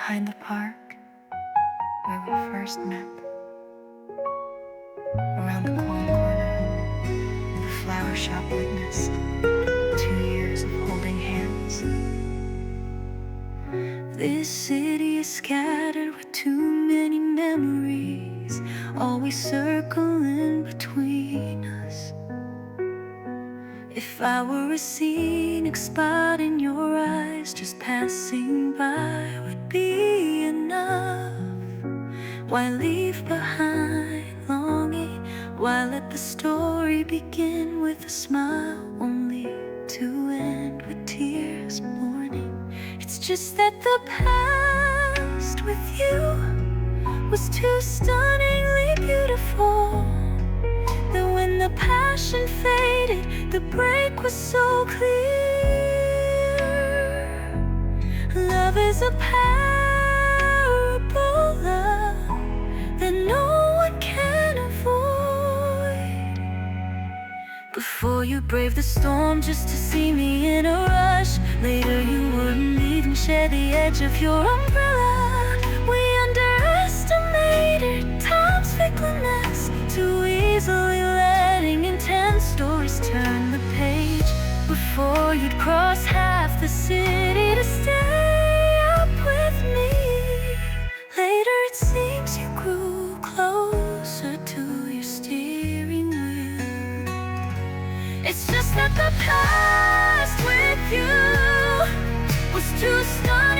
behind the park where we first met. Around the corner, the flower shop witnessed 2 years of holding hands. This city is scattered with too many memories, always circling between us. If I were a scenic spot in your eyes, just passing by would be enough. Why leave behind longing? Why let the story begin with a smile, only to end with tears mourning? It's just that the past with you was too stunningly beautiful, that when the passion faded, the break was so clear. Love is a parable that no one can avoid. Before you braved the storm just to see me in a rush, later you wouldn't even share the edge of your umbrella. We underestimated time's fickleness, too easily letting intense stories turn the page. Before you'd cross half the city to stay up with me, later it seems you grew closer to your steering wheel. It's just that the past with you was too stunning